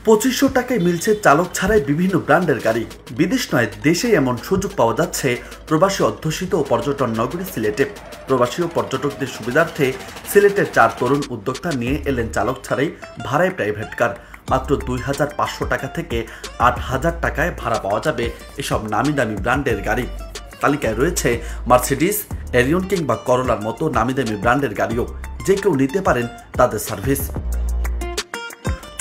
2500 টাকায় মিলছে চালক ছাড়াই বিভিন্ন ব্র্যান্ডের গাড়ি। বিদেশ নয়, দেশেই এমন সুযোগ পাওয়া যাচ্ছে প্রবাসী অধ্যুষিত ও পর্যটন নগরী সিলেটে। প্রবাসী ও পর্যটকদের সুবিধার্থে সিলেটের 4 তরুণ উদ্যোক্তা নিয়ে এলেন চালক ছাড়াই ভাড়ায় প্রাইভেট কার। মাত্র 2500 টাকা থেকে 8000 টাকায় ভাড়া পাওয়া যাবে এসব নামি দামি ব্র্যান্ডের গাড়ি। তালিকায় রয়েছে মার্সিডিস, এরিয়ন কিংবা করোলার মতো নামি দামি ব্র্যান্ডের গাড়িও। যে কেউ নিতে পারেন তাদের সার্ভিস।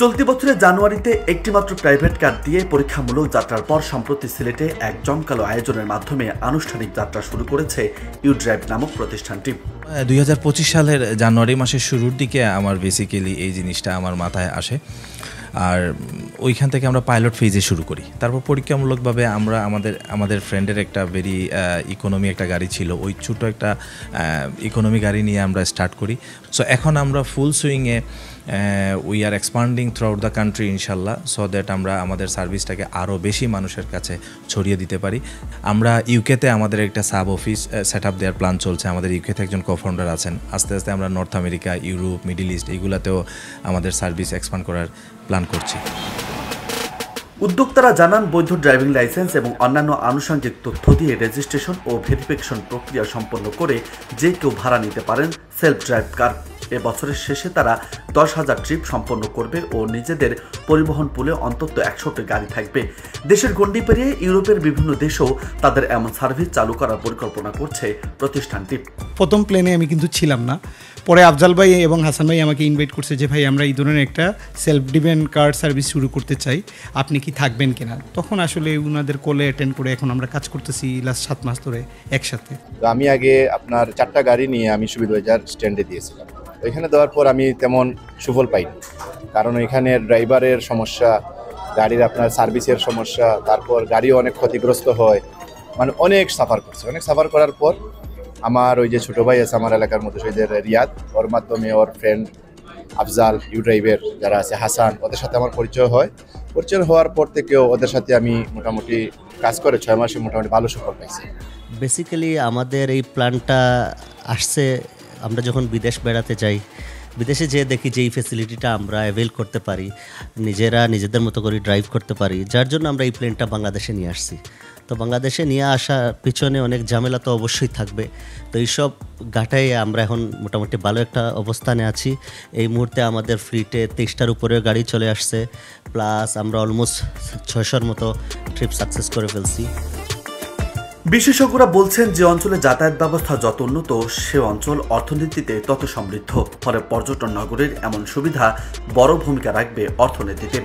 চলতি বছরের জানুয়ারিতে একটিমাত্র প্রাইভেট কার দিয়ে পরীক্ষামূলক যাত্রার পর সম্প্রতি সিলেটে এক জমকালো আয়োজনের মাধ্যমে আনুষ্ঠানিক যাত্রা শুরু করেছে ইউড্রাইভ নামক প্রতিষ্ঠানটি। 2025 সালের জানুয়ারি মাসের শুরুর দিকে আমার বেসিক্যালি এই জিনিসটা আমার মাথায় আসে, আর ওইখান থেকে আমরা পাইলট ফেজে শুরু করি। তারপর পরীক্ষামূলকভাবে আমরা আমাদের ফ্রেন্ডের একটা ভেরি ইকোনমি একটা গাড়ি ছিল, ওই ছোটো একটা ইকোনমি গাড়ি নিয়ে আমরা স্টার্ট করি। সো এখন আমরা ফুল সুইংয়ে we are expanding throughout the country ইনশাল্লাহ, সো দ্যাট আমরা আমাদের সার্ভিসটাকে আরও বেশি মানুষের কাছে ছড়িয়ে দিতে পারি। আমরা ইউকেতে আমাদের একটা সাব অফিস সেট আপ দেওয়ার প্ল্যান চলছে। আমাদের ইউকেতে একজন কো-ফাউন্ডার আছেন। আস্তে আস্তে আমরা North America, Europe, Middle East এইগুলাতেও আমাদের সার্ভিস এক্সপান্ড করার প্ল্যান করছি। উদ্যোক্তারা জানান, বৈধ ড্রাইভিং লাইসেন্স এবং অন্যান্য আনুষঙ্গিক তথ্য দিয়ে রেজিস্ট্রেশন ও ভেরিফিকেশন প্রক্রিয়া সম্পন্ন করে যে কেউ ভাড়া নিতে পারেন সেলফ ড্রাইভ কার। এ বছরের শেষে তারা 10,000 ট্রিপ সম্পন্ন করবে ও নিজেদের পরিবহন পুলে অন্তত 100টি গাড়ি থাকবে। দেশের গণ্ডি পেরিয়ে ইউরোপের বিভিন্ন দেশেও তাদের এমন সার্ভিস চালু করার পরিকল্পনা করছে প্রতিষ্ঠানটি। প্রথম প্ল্যানে আমি কিন্তু ছিলাম না, পরে আফজাল ভাই এবং হাসান ভাই আমাকে ইনভাইট করছে যে ভাই আমরা এই ধরনের একটা সেলফ ড্রিভেন কার সার্ভিস শুরু করতে চাই, আপনি কি থাকবেন কিনা। তখন আসলে ওনাদের কলে অ্যাটেন্ড করে এখন আমরা কাজ করতেছি লাস্ট 7 মাস ধরে একসাথে। আমি আগে আপনার 4টা গাড়ি নিয়ে আমি সুবিধাবাজার স্ট্যান্ডে দিয়েছিলাম। ওইখানে দেওয়ার পর আমি তেমন সুফল পাইনি, কারণ ওইখানে ড্রাইভারের সমস্যা, গাড়ির আপনার সার্ভিসের সমস্যা, তারপর গাড়িও অনেক ক্ষতিগ্রস্ত হয়, মানে অনেক সাফার করছে। অনেক সাফার করার পর আমার ওই যে ছোটো ভাই আছে আমার এলাকার মধ্যে শহীদের রিয়াদ, ওর মাধ্যমে ওর ফ্রেন্ড আফজাল, ইউড্রাইভের যারা আছে হাসান, ওদের সাথে আমার পরিচয় হয়। পরিচয় হওয়ার পর থেকেও ওদের সাথে আমি মোটামুটি কাজ করে 6 মাসে মোটামুটি ভালো সুফল পাইছি। বেসিক্যালি আমাদের এই প্ল্যানটা আসছে আমরা যখন বিদেশ বেড়াতে যাই, বিদেশে যেয়ে দেখি যে এই ফ্যাসিলিটিটা আমরা অ্যাভেল করতে পারি, নিজেদের মতো করে ড্রাইভ করতে পারি, যার জন্য আমরা এই প্লেনটা বাংলাদেশে নিয়ে আসছি। তো বাংলাদেশে নিয়ে আসার পিছনে অনেক ঝামেলা তো অবশ্যই থাকবে, তো এইসব ঘাটায় আমরা এখন মোটামুটি ভালো একটা অবস্থানে আছি। এই মুহূর্তে আমাদের ফ্লিটে 23টার উপরে গাড়ি চলে আসছে, প্লাস আমরা অলমোস্ট 600-র মতো ট্রিপ সাকসেস করে ফেলছি। বিশেষজ্ঞরা বলছেন, যে অঞ্চলে যাতায়াত ব্যবস্থা যত উন্নত সে অঞ্চল অর্থনীতিতে তত সমৃদ্ধ। ফলে পর্যটন নগরীর এমন সুবিধা বড় ভূমিকা রাখবে অর্থনীতিতে।